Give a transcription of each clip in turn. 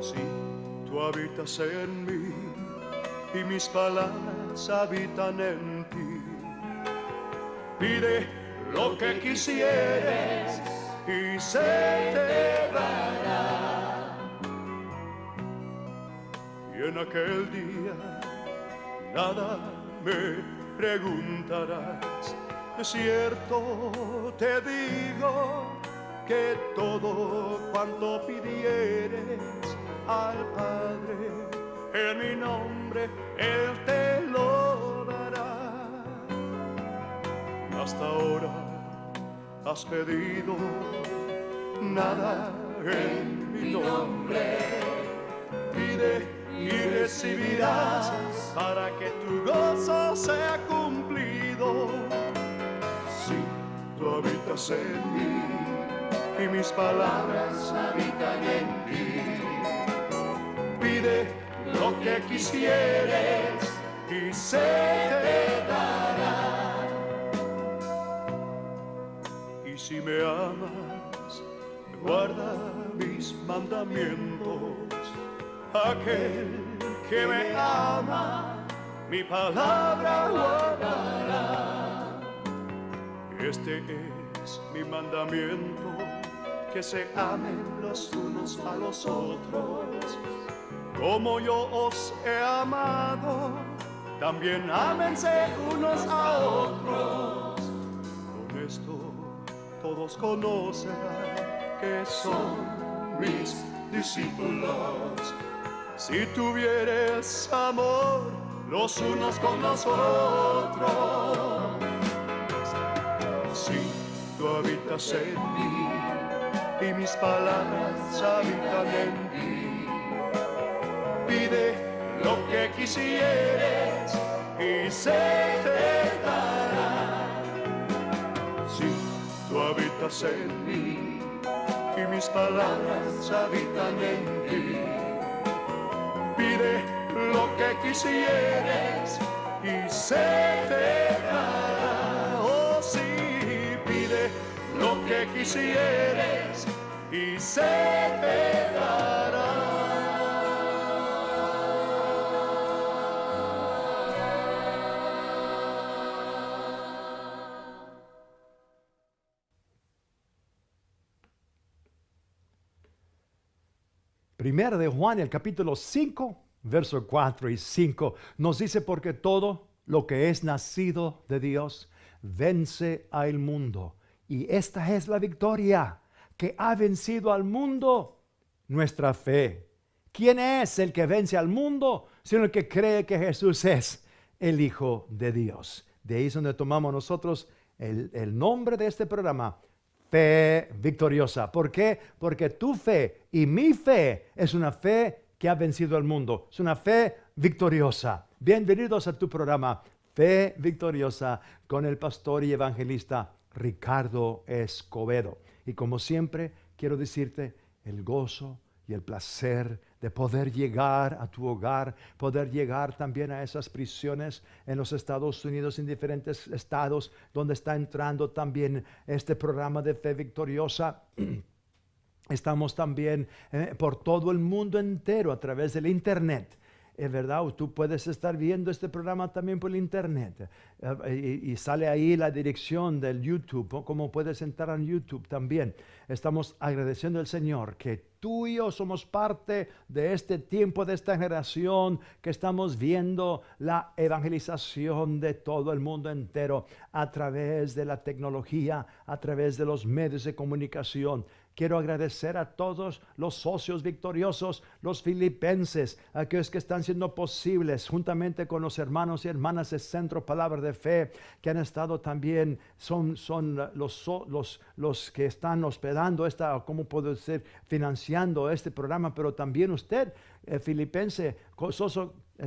Si tú habitas en mí y mis palabras habitan en ti, pide lo que quisieres y se te dará. Y en aquel día nada me preguntarás. De cierto te digo que todo cuanto pidieres al Padre en mi nombre, Él te lo dará. Hasta ahora has pedido nada en mi nombre. Pide y recibirás para que tu gozo sea cumplido. Si tú habitas en mí y mis palabras habitan en ti, pide lo que quisieres y se te dará. Y si me amas, guarda mis mandamientos. Aquel que me ama, mi palabra guardará. Este es mi mandamiento, que se amen los unos a los otros. Como yo os he amado, también ámense unos a otros. Con esto todos conocerán que son mis discípulos, si tuvieres amor los unos con los otros. Si tú habitas en mí y mis palabras habitan en ti, pide lo que quisieres y se te dará. Si tú habitas en mí y mis palabras habitan en ti, pide lo que quisieres y se te dará. Oh sí, pide lo que quisieres y se te dará. Primera de Juan, el capítulo 5, versos 4 y 5, nos dice: porque todo lo que es nacido de Dios vence al mundo. Y esta es la victoria que ha vencido al mundo, nuestra fe. ¿Quién es el que vence al mundo? Sino el que cree que Jesús es el Hijo de Dios. De ahí es donde tomamos nosotros el nombre de este programa: Fe Victoriosa. ¿Por qué? Porque tu fe y mi fe es una fe que ha vencido al mundo. Es una fe victoriosa. Bienvenidos a tu programa Fe Victoriosa con el pastor y evangelista Ricardo Escobedo. Y como siempre, quiero decirte el gozo y el placer de poder llegar a tu hogar, poder llegar también a esas prisiones en los Estados Unidos, en diferentes estados donde está entrando también este programa de Fe Victoriosa. Estamos también por todo el mundo entero a través del internet. Es verdad, tú puedes estar viendo este programa también por el internet y sale ahí la dirección del YouTube, como puedes entrar en YouTube también. Estamos agradeciendo al Señor que tú y yo somos parte de este tiempo, de esta generación, que estamos viendo la evangelización de todo el mundo entero a través de la tecnología, a través de los medios de comunicación. Quiero agradecer a todos los socios victoriosos, los filipenses, aquellos que están siendo posibles, juntamente con los hermanos y hermanas de Centro Palabra de Fe, que han estado también, son los que están hospedando ¿cómo puedo decir? Financiando este programa, pero también usted, filipense,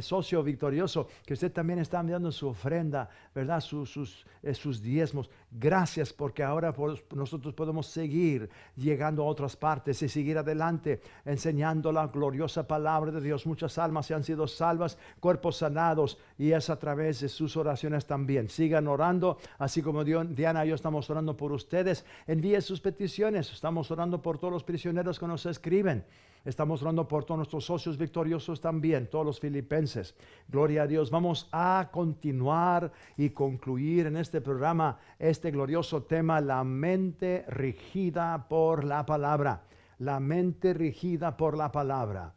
socio victorioso, que usted también está enviando su ofrenda, ¿verdad? Sus diezmos. Gracias, porque ahora nosotros podemos seguir llegando a otras partes y seguir adelante enseñando la gloriosa palabra de Dios. Muchas almas se han sido salvas, cuerpos sanados, y es a través de sus oraciones también. Sigan orando, así como Diana y yo estamos orando por ustedes. Envíe sus peticiones. Estamos orando por todos los prisioneros que nos escriben. Estamos orando por todos nuestros socios victoriosos también, todos los filipenses. Gloria a Dios. Vamos a continuar y concluir en este programa este glorioso tema, la mente regida por la palabra. La mente regida por la palabra.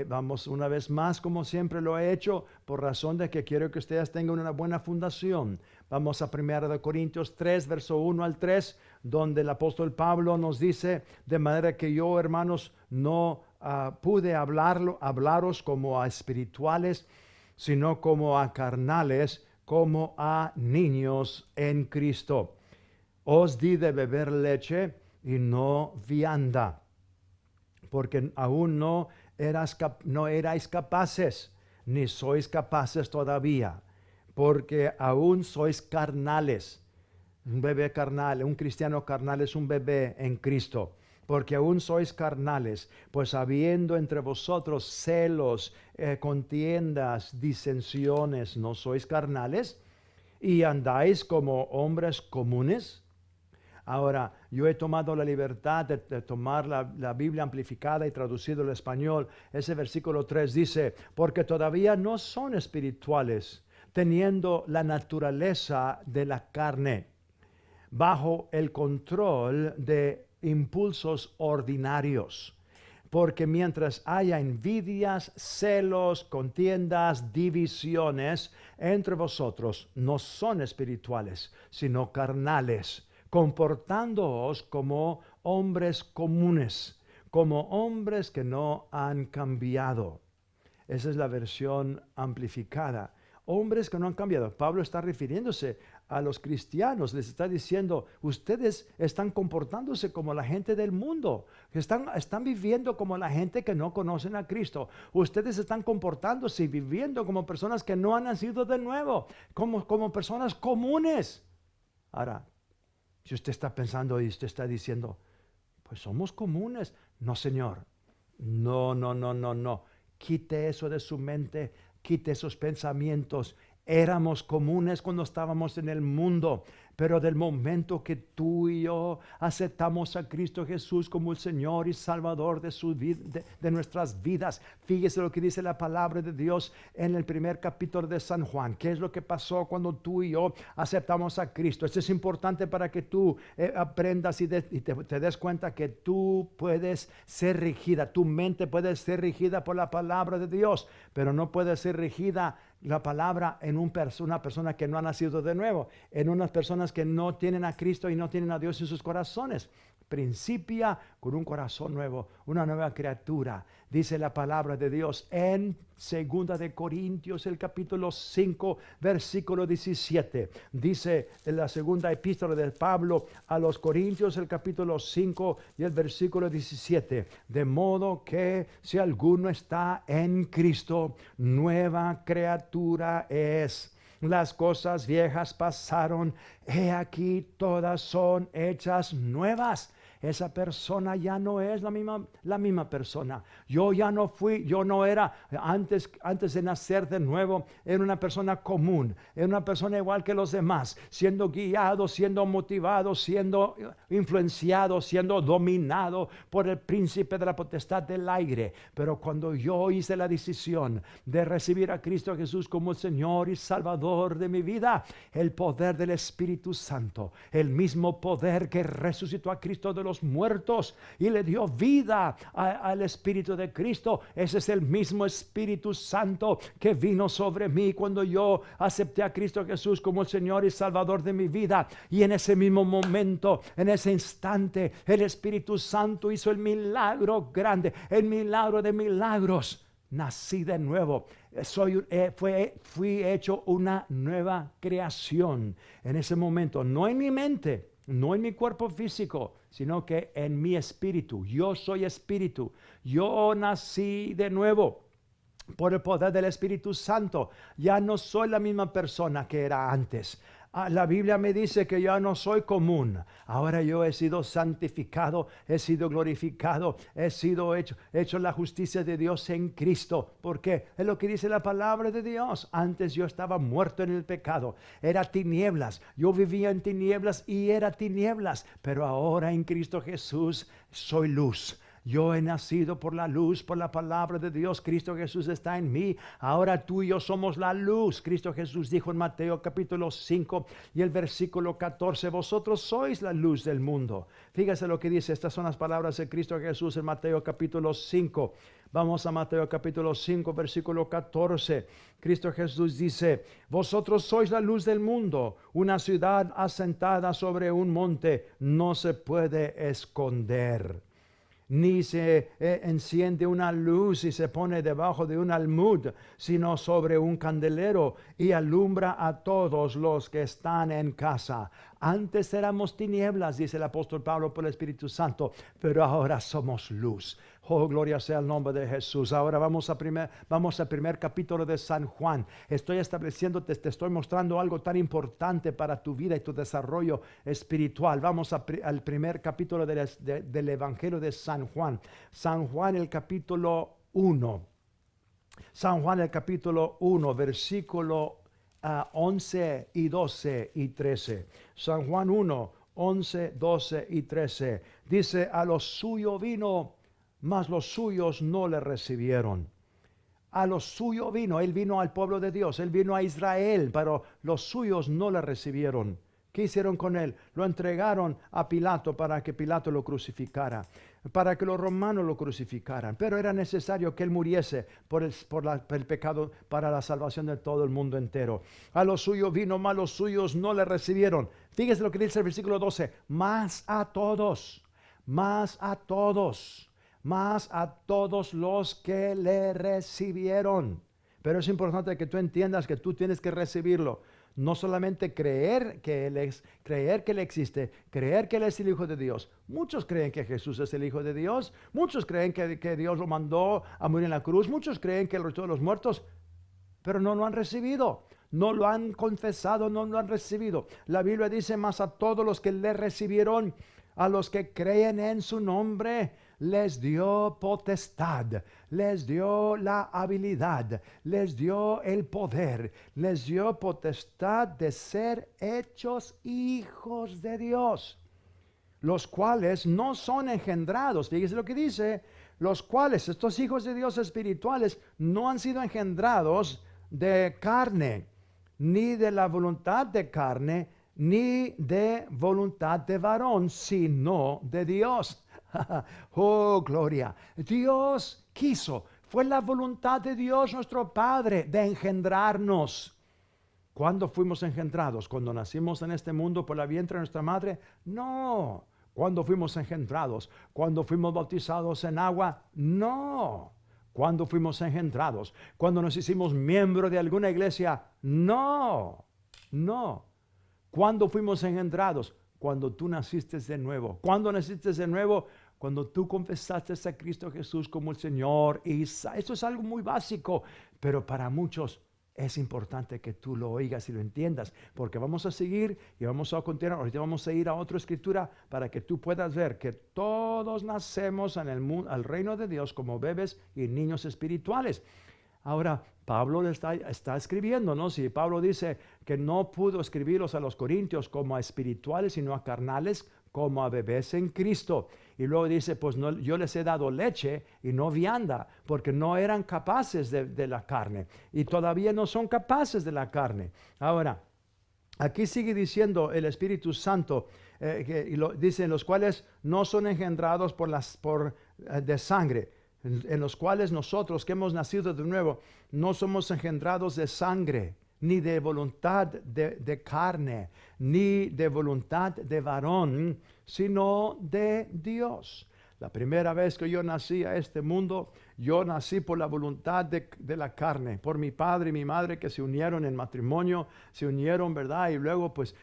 Vamos una vez más, como siempre lo he hecho, por razón de que quiero que ustedes tengan una buena fundación. Vamos a 1 Corintios 3, verso 1 al 3, donde el apóstol Pablo nos dice, de manera que yo, hermanos, no pude hablaros como a espirituales, sino como a carnales, como a niños en Cristo. Os di de beber leche y no vianda, porque aún no erais capaces, ni sois capaces todavía, porque aún sois carnales. Un bebé carnal, un cristiano carnal es un bebé en Cristo, porque aún sois carnales, pues habiendo entre vosotros celos, contiendas, disensiones, ¿no sois carnales? ¿Y andáis como hombres comunes? Ahora, yo he tomado la libertad de tomar la Biblia amplificada y traducido al español. Ese versículo 3 dice, porque todavía no son espirituales, teniendo la naturaleza de la carne, bajo el control de impulsos ordinarios. Porque mientras haya envidias, celos, contiendas, divisiones entre vosotros, no son espirituales, sino carnales, comportándoos como hombres comunes, como hombres que no han cambiado. Esa es la versión amplificada. Hombres que no han cambiado. Pablo está refiriéndose a los cristianos, les está diciendo, ustedes están comportándose como la gente del mundo, están viviendo como la gente que no conocen a Cristo. Ustedes están comportándose y viviendo como personas que no han nacido de nuevo, como personas comunes. Ahora, si usted está pensando y usted está diciendo, pues somos comunes. No, Señor. No. Quite eso de su mente, quite esos pensamientos. Éramos comunes cuando estábamos en el mundo, pero del momento que tú y yo aceptamos a Cristo Jesús como el Señor y Salvador de nuestras vidas, fíjese lo que dice la palabra de Dios en el primer capítulo de San Juan. ¿Qué es lo que pasó cuando tú y yo aceptamos a Cristo? Esto es importante para que tú aprendas y te des cuenta que tú puedes ser regida, tu mente puede ser regida por la palabra de Dios, pero no puede ser regida la palabra en una persona que no ha nacido de nuevo, en unas personas que no tienen a Cristo y no tienen a Dios en sus corazones. Principia con un corazón nuevo, una nueva criatura. Dice la palabra de Dios en 2 Corintios, el capítulo 5, versículo 17. Dice en la segunda epístola de Pablo a los Corintios, el capítulo 5 y el versículo 17. De modo que si alguno está en Cristo, nueva criatura es. Las cosas viejas pasaron, he aquí todas son hechas nuevas. Esa persona ya no es la misma persona. Yo no era, antes de nacer de nuevo, era una persona común, era una persona igual que los demás, siendo guiado, siendo motivado, siendo influenciado, siendo dominado por el príncipe de la potestad del aire. Pero cuando yo hice la decisión de recibir a Cristo Jesús como el Señor y Salvador de mi vida, el poder del Espíritu Santo, el mismo poder que resucitó a Cristo de los muertos y le dio vida al Espíritu de Cristo, ese es el mismo Espíritu Santo que vino sobre mí cuando yo acepté a Cristo Jesús como el Señor y Salvador de mi vida. Y en ese mismo momento, en ese instante, el Espíritu Santo hizo el milagro grande, el milagro de milagros. Nací de nuevo, fui hecho una nueva creación en ese momento, no en mi mente, no en mi cuerpo físico, sino que en mi espíritu. Yo soy espíritu, yo nací de nuevo por el poder del Espíritu Santo. Ya no soy la misma persona que era antes. La Biblia me dice que ya no soy común. Ahora yo he sido santificado, he sido glorificado, he sido hecho la justicia de Dios en Cristo. ¿Por qué? Es lo que dice la palabra de Dios. Antes yo estaba muerto en el pecado. Era tinieblas. Yo vivía en tinieblas y era tinieblas. Pero ahora en Cristo Jesús soy luz. Yo he nacido por la luz, por la palabra de Dios. Cristo Jesús está en mí. Ahora tú y yo somos la luz. Cristo Jesús dijo en Mateo capítulo 5 y el versículo 14, vosotros sois la luz del mundo. Fíjese lo que dice, estas son las palabras de Cristo Jesús en Mateo capítulo 5. Vamos a Mateo capítulo 5, versículo 14. Cristo Jesús dice, vosotros sois la luz del mundo. Una ciudad asentada sobre un monte no se puede esconder. Ni se enciende una luz y se pone debajo de un almud, sino sobre un candelero y alumbra a todos los que están en casa. Antes éramos tinieblas, dice el apóstol Pablo por el Espíritu Santo, pero ahora somos luz. Oh, gloria sea el nombre de Jesús. Ahora vamos al primer capítulo de San Juan. Estoy estableciéndote, te estoy mostrando algo tan importante para tu vida y tu desarrollo espiritual. Vamos al primer capítulo del Evangelio de San Juan. San Juan, el capítulo 1. San Juan, el capítulo 1, versículo 11 y 12 y 13. San Juan 1, 11, 12 y 13. Dice, a lo suyo vino, mas los suyos no le recibieron. A lo suyo vino, él vino al pueblo de Dios, él vino a Israel, pero los suyos no le recibieron. ¿Qué hicieron con él? Lo entregaron a Pilato para que Pilato lo crucificara, para que los romanos lo crucificaran. Pero era necesario que él muriese por el pecado para la salvación de todo el mundo entero. A lo suyo vino, mas los suyos no le recibieron. Fíjese lo que dice el versículo 12. Más a todos los que le recibieron. Pero es importante que tú entiendas que tú tienes que recibirlo. No solamente creer que Él existe, creer que Él es el Hijo de Dios. Muchos creen que Jesús es el Hijo de Dios. Muchos creen que Dios lo mandó a morir en la cruz. Muchos creen que Él resucitó de los muertos, pero no lo han recibido. No lo han confesado, no lo han recibido. La Biblia dice, más a todos los que le recibieron, a los que creen en su nombre, les dio potestad, les dio la habilidad, les dio el poder, les dio potestad de ser hechos hijos de Dios, los cuales no son engendrados. Fíjese lo que dice, los cuales, estos hijos de Dios espirituales, no han sido engendrados de carne, ni de la voluntad de carne, ni de voluntad de varón, sino de Dios. Oh, gloria. Dios quiso, fue la voluntad de Dios nuestro Padre de engendrarnos. ¿Cuándo fuimos engendrados? ¿Cuando nacimos en este mundo por la vientre de nuestra madre? No. ¿Cuándo fuimos engendrados? ¿Cuando fuimos bautizados en agua? No. ¿Cuándo fuimos engendrados? ¿Cuando nos hicimos miembro de alguna iglesia? No. ¿Cuándo fuimos engendrados? Cuando tú naciste de nuevo. ¿Cuándo naciste de nuevo? Cuando tú confesaste a Cristo Jesús como el Señor. Esto es algo muy básico, pero para muchos es importante que tú lo oigas y lo entiendas, porque vamos a seguir y vamos a continuar. Ahorita vamos a ir a otra escritura para que tú puedas ver que todos nacemos en el mundo, al reino de Dios como bebés y niños espirituales. Ahora, Pablo está escribiendo, ¿no? Si Pablo dice que no pudo escribirlos a los corintios como a espirituales, sino a carnales, como a bebés en Cristo. Y luego dice, pues no, yo les he dado leche y no vianda, porque no eran capaces de la carne. Y todavía no son capaces de la carne. Ahora, aquí sigue diciendo el Espíritu Santo, dice, en los cuales no son engendrados de sangre, en los cuales nosotros que hemos nacido de nuevo, no somos engendrados de sangre, ni de voluntad de carne, ni de voluntad de varón, sino de Dios. La primera vez que yo nací a este mundo, yo nací por la voluntad de la carne, por mi padre y mi madre que se unieron en matrimonio, se unieron, ¿verdad? Y luego pues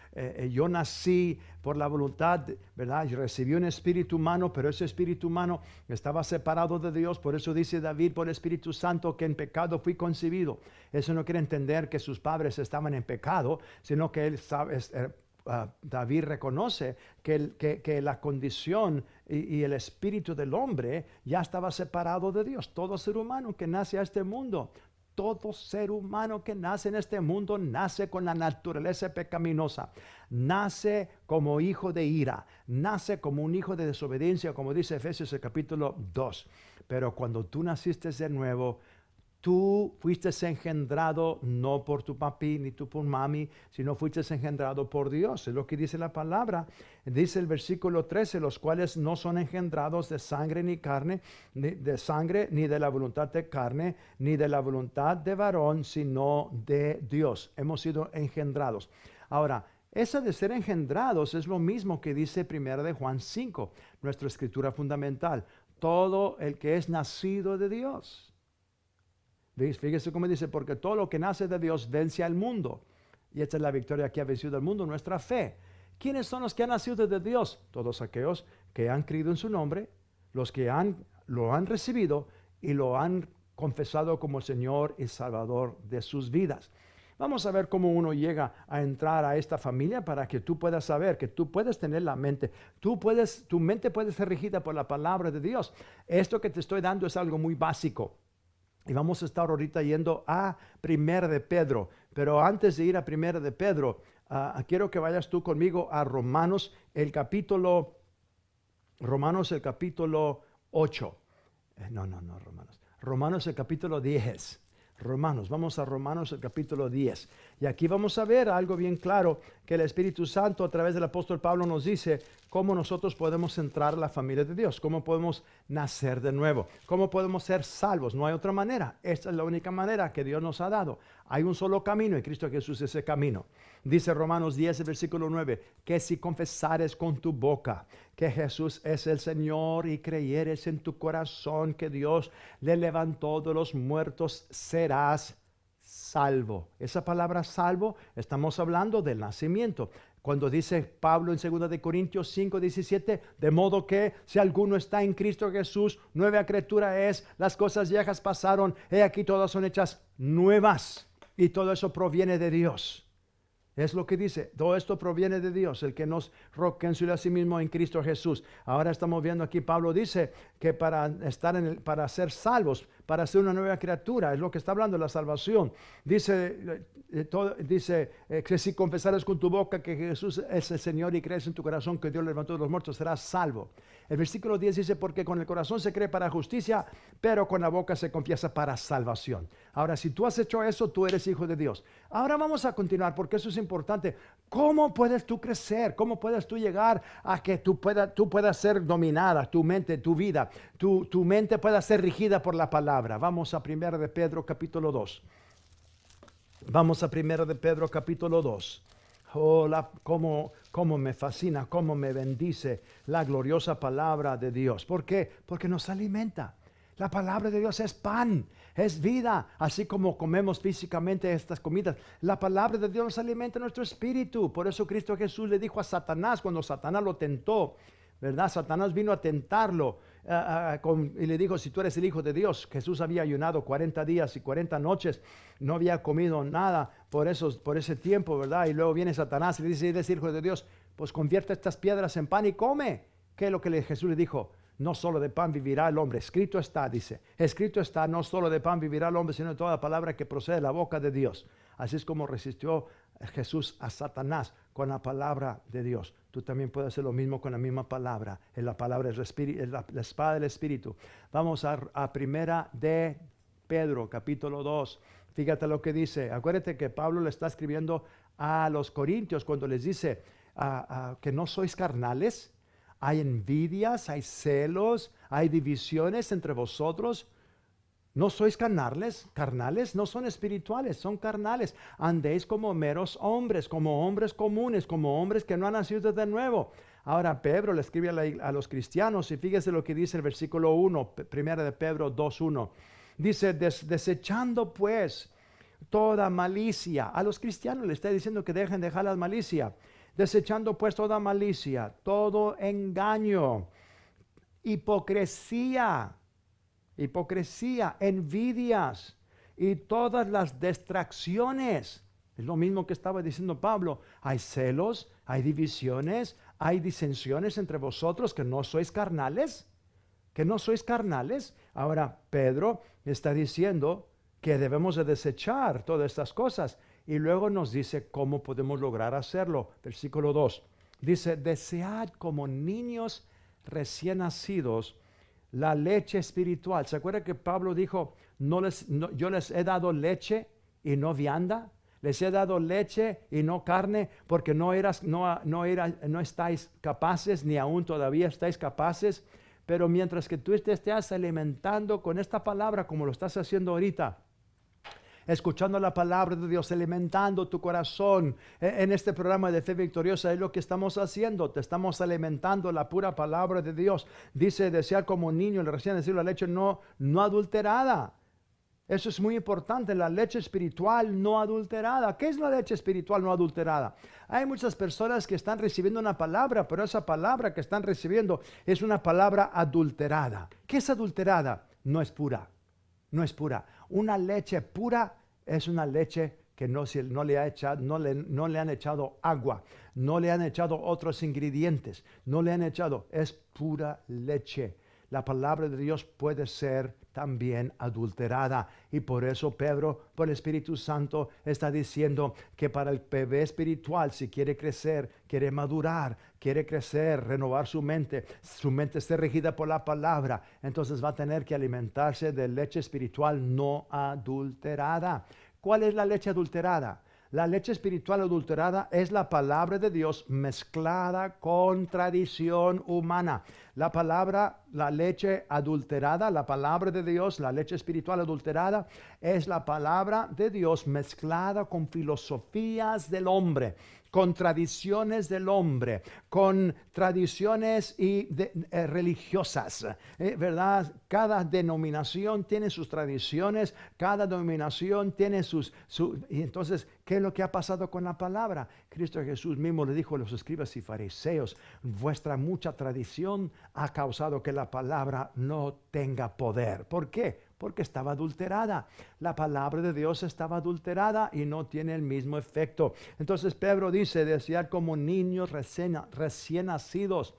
yo nací por la voluntad, ¿verdad? Yo recibí un espíritu humano, pero ese espíritu humano estaba separado de Dios. Por eso dice David por el Espíritu Santo que en pecado fui concebido. Eso no quiere entender que sus padres estaban en pecado, sino que él sabe... David reconoce que la condición y el espíritu del hombre ya estaba separado de Dios. Todo ser humano que nace a este mundo todo ser humano que nace en este mundo nace con la naturaleza pecaminosa, nace como hijo de ira, nace como un hijo de desobediencia, como dice Efesios el capítulo 2. Pero cuando tú naciste de nuevo, tú fuiste engendrado no por tu papi ni tú por mami, sino fuiste engendrado por Dios. Es lo que dice la palabra. Dice el versículo 13, los cuales no son engendrados de sangre ni carne, ni de sangre ni de la voluntad de carne, ni de la voluntad de varón, sino de Dios. Hemos sido engendrados. Ahora, eso de ser engendrados es lo mismo que dice 1 de Juan 5, nuestra escritura fundamental. Todo el que es nacido de Dios. Fíjese cómo dice, porque todo lo que nace de Dios vence al mundo. Y esta es la victoria que ha vencido al mundo, nuestra fe. ¿Quiénes son los que han nacido de Dios? Todos aquellos que han creído en su nombre, los que lo han recibido y lo han confesado como Señor y Salvador de sus vidas. Vamos a ver cómo uno llega a entrar a esta familia para que tú puedas saber que tú puedes tener la mente. Tu mente puede ser regida por la palabra de Dios. Esto que te estoy dando es algo muy básico. Y vamos a estar ahorita yendo a 1 de Pedro. Pero antes de ir a 1 de Pedro, quiero que vayas tú conmigo a Romanos el capítulo 8. Romanos el capítulo 10. Vamos a Romanos el capítulo 10. Y aquí vamos a ver algo bien claro, que el Espíritu Santo a través del apóstol Pablo nos dice cómo nosotros podemos entrar a la familia de Dios, cómo podemos nacer de nuevo, cómo podemos ser salvos. No hay otra manera. Esta es la única manera que Dios nos ha dado. Hay un solo camino y Cristo Jesús es ese camino. Dice Romanos 10, versículo 9, que si confesares con tu boca que Jesús es el Señor y creyeres en tu corazón que Dios le levantó de los muertos, serás salvo. Esa palabra salvo, estamos hablando del nacimiento. Cuando dice Pablo en 2 de Corintios 5, 17, de modo que si alguno está en Cristo Jesús, nueva criatura es, las cosas viejas pasaron, he aquí todas son hechas nuevas. Y todo eso proviene de Dios. Es lo que dice, todo esto proviene de Dios, el que nos reconcilió a sí mismo en Cristo Jesús. Ahora estamos viendo aquí, Pablo dice que para ser salvos, para ser una nueva criatura, es lo que está hablando de la salvación. Dice que si confesares con tu boca que Jesús es el Señor y crees en tu corazón que Dios le levantó de los muertos, serás salvo. El versículo 10 dice, porque con el corazón se cree para justicia, pero con la boca se confiesa para salvación. Ahora, si tú has hecho eso, tú eres hijo de Dios. Ahora vamos a continuar, porque eso es importante. ¿Cómo puedes tú crecer? ¿Cómo puedes tú llegar a que tú puedas ser dominada, tu mente, tu vida, tu mente pueda ser regida por la palabra? Vamos a 1 de Pedro capítulo 2. Vamos a 1 de Pedro capítulo 2. Oh, cómo me fascina, cómo me bendice la gloriosa palabra de Dios. ¿Por qué? Porque nos alimenta. La palabra de Dios es pan, es vida. Así como comemos físicamente estas comidas, la palabra de Dios nos alimenta nuestro espíritu. Por eso Cristo Jesús le dijo a Satanás, cuando Satanás lo tentó, ¿verdad? Satanás vino a tentarlo y le dijo, si tú eres el Hijo de Dios. Jesús había ayunado 40 días y 40 noches, no había comido nada por ese tiempo, ¿verdad? Y luego viene Satanás y le dice, si eres Hijo de Dios, pues convierte estas piedras en pan y come. ¿Qué es lo que Jesús le dijo? No solo de pan vivirá el hombre. Escrito está, dice. Escrito está, no solo de pan vivirá el hombre, sino de toda palabra que procede de la boca de Dios. Así es como resistió Jesús a Satanás con la palabra de Dios. Tú también puedes hacer lo mismo con la misma palabra. La palabra es la espada del Espíritu. Vamos a 1 de Pedro, capítulo 2. Fíjate lo que dice. Acuérdate que Pablo le está escribiendo a los corintios cuando les dice que no sois carnales. Hay envidias, hay celos, hay divisiones entre vosotros. No sois carnales, no son espirituales, son carnales. Andéis como meros hombres, como hombres comunes, como hombres que no han nacido de nuevo. Ahora Pedro le escribe a los cristianos y fíjese lo que dice el versículo 1, 1 de Pedro 2:1. Dice, desechando pues toda malicia. A los cristianos le está diciendo que dejar la malicia. Desechando pues toda malicia, todo engaño, hipocresía, envidias y todas las distracciones. Es lo mismo que estaba diciendo Pablo. Hay celos, hay divisiones, hay disensiones entre vosotros, que no sois carnales. Ahora Pedro está diciendo que debemos de desechar todas estas cosas. Y luego nos dice cómo podemos lograr hacerlo. Versículo 2. Dice, desead como niños recién nacidos la leche espiritual. ¿Se acuerda que Pablo dijo, yo les he dado leche y no vianda? Les he dado leche y no carne, porque no estáis capaces, ni aún todavía estáis capaces. Pero mientras que tú te estés alimentando con esta palabra, como lo estás haciendo ahorita, escuchando la palabra de Dios, alimentando tu corazón en este programa de Fe Victoriosa, es lo que estamos haciendo. Te estamos alimentando la pura palabra de Dios. Dice, desear como niño, el recién nacido, la leche no adulterada. Eso es muy importante, la leche espiritual no adulterada. ¿Qué es la leche espiritual no adulterada? Hay muchas personas que están recibiendo una palabra, pero esa palabra que están recibiendo es una palabra adulterada. ¿Qué es adulterada? No es pura, no es pura. Una leche pura es una leche que no le han echado agua, no le han echado otros ingredientes, no le han echado, es pura leche. La palabra de Dios puede ser también adulterada. Y por eso Pedro, por el Espíritu Santo, está diciendo que para el bebé espiritual, si quiere crecer, quiere madurar, quiere crecer, renovar su mente esté regida por la palabra, entonces va a tener que alimentarse de leche espiritual no adulterada. ¿Cuál es la leche adulterada? La leche espiritual adulterada es la palabra de Dios mezclada con tradición humana. La leche adulterada, la palabra de Dios, la leche espiritual adulterada, es la palabra de Dios mezclada con filosofías del hombre, con tradiciones del hombre, con tradiciones religiosas, ¿verdad? Cada denominación tiene sus tradiciones, cada denominación tiene y entonces, ¿qué es lo que ha pasado con la palabra? Cristo Jesús mismo le dijo a los escribas y fariseos, vuestra mucha tradición ha causado que la palabra no tenga poder. ¿Por qué? Porque estaba adulterada. La palabra de Dios estaba adulterada y no tiene el mismo efecto. Entonces Pedro dice, desear como niños recién nacidos.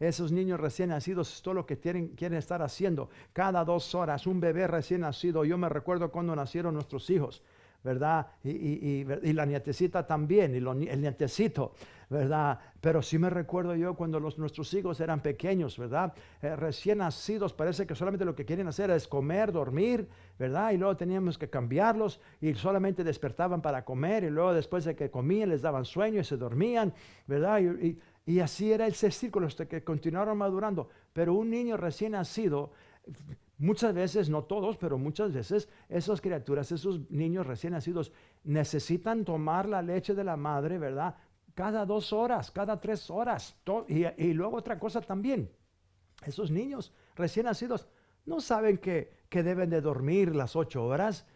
Esos niños recién nacidos es todo lo que quieren estar haciendo. Cada 2 horas, un bebé recién nacido. Yo me recuerdo cuando nacieron nuestros hijos, ¿verdad? Y la nietecita también, y el nietecito, ¿verdad? Pero sí me recuerdo yo cuando nuestros hijos eran pequeños, ¿verdad? Recién nacidos, parece que solamente lo que quieren hacer es comer, dormir, ¿verdad? Y luego teníamos que cambiarlos y solamente despertaban para comer y luego después de que comían les daban sueño y se dormían, ¿verdad? Y así era ese círculo hasta que continuaron madurando. Pero un niño recién nacido, muchas veces, no todos, pero muchas veces, esas criaturas, esos niños recién nacidos, necesitan tomar la leche de la madre, ¿verdad? Cada 2 horas, cada 3 horas. Y luego otra cosa también, esos niños recién nacidos no saben que deben de dormir las 8 horas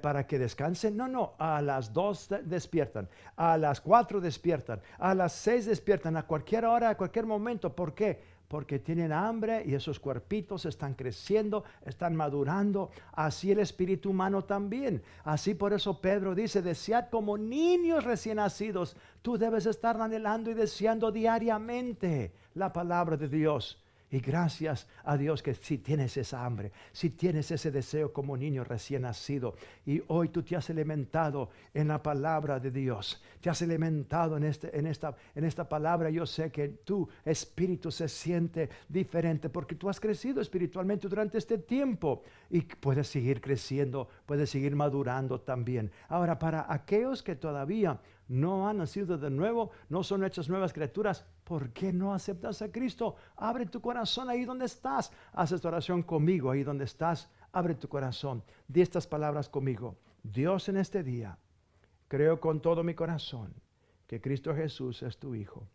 para que descansen. No, a las 2 despiertan, a las 4 despiertan, a las 6 despiertan, a cualquier hora, a cualquier momento. ¿Por qué? Porque tienen hambre y esos cuerpitos están creciendo, están madurando. Así el espíritu humano también. Así por eso Pedro dice, desead como niños recién nacidos. Tú debes estar anhelando y deseando diariamente la palabra de Dios. Y gracias a Dios que si tienes esa hambre, si tienes ese deseo como niño recién nacido, y hoy tú te has alimentado en la palabra de Dios, te has alimentado en esta palabra, yo sé que tu espíritu se siente diferente porque tú has crecido espiritualmente durante este tiempo y puedes seguir creciendo, puedes seguir madurando también. Ahora, para aquellos que todavía no han nacido de nuevo, no son hechas nuevas criaturas, ¿por qué no aceptas a Cristo? Abre tu corazón ahí donde estás. Haz esta oración conmigo ahí donde estás. Abre tu corazón. Di estas palabras conmigo. Dios, en este día, creo con todo mi corazón que Cristo Jesús es tu Hijo.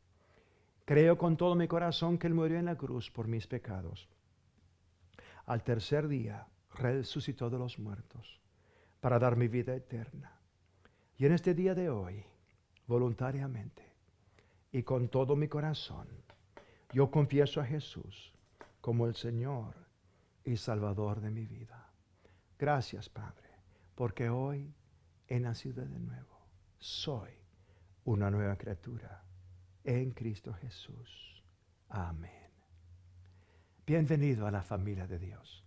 Creo con todo mi corazón que Él murió en la cruz por mis pecados. Al tercer día resucitó de los muertos para dar mi vida eterna. Y en este día de hoy, voluntariamente y con todo mi corazón, yo confieso a Jesús como el Señor y Salvador de mi vida. Gracias, Padre, porque hoy he nacido de nuevo. Soy una nueva criatura en Cristo Jesús. Amén. Bienvenido a la familia de Dios.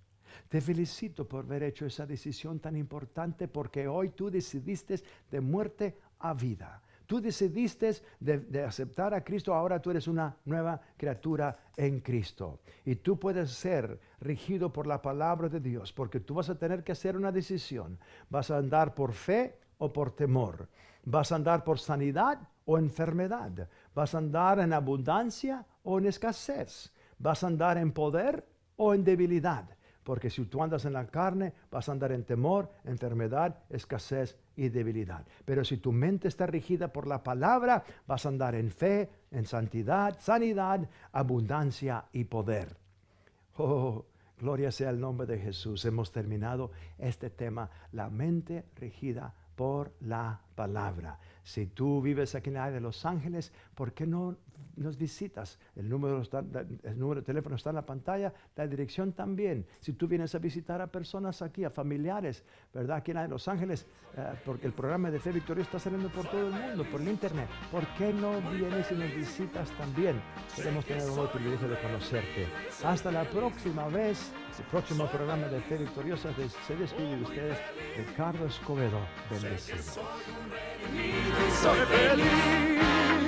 Te felicito por haber hecho esa decisión tan importante porque hoy tú decidiste de muerte a vida. Tú decidiste de aceptar a Cristo, ahora tú eres una nueva criatura en Cristo. Y tú puedes ser regido por la palabra de Dios, porque tú vas a tener que hacer una decisión. ¿Vas a andar por fe o por temor? ¿Vas a andar por sanidad o enfermedad? ¿Vas a andar en abundancia o en escasez? ¿Vas a andar en poder o en debilidad? Porque si tú andas en la carne, vas a andar en temor, enfermedad, escasez y debilidad. Pero si tu mente está regida por la palabra, vas a andar en fe, en santidad, sanidad, abundancia y poder. Oh, gloria sea el nombre de Jesús. Hemos terminado este tema, la mente regida por la palabra. Si tú vives aquí en el área de Los Ángeles, ¿por qué no nos visitas? El número de teléfono está en la pantalla, la dirección también. Si tú vienes a visitar a personas aquí, a familiares, ¿verdad? Aquí en el área de Los Ángeles, porque el programa de Fe Victoriosa está saliendo por todo el mundo, por el internet. ¿Por qué no vienes y nos visitas también? Queremos tener el honor y privilegio de conocerte. Hasta la próxima vez, el próximo programa de Fe Victoriosa. Se despide de ustedes Ricardo Escobedo. Bendecido. Soy feliz.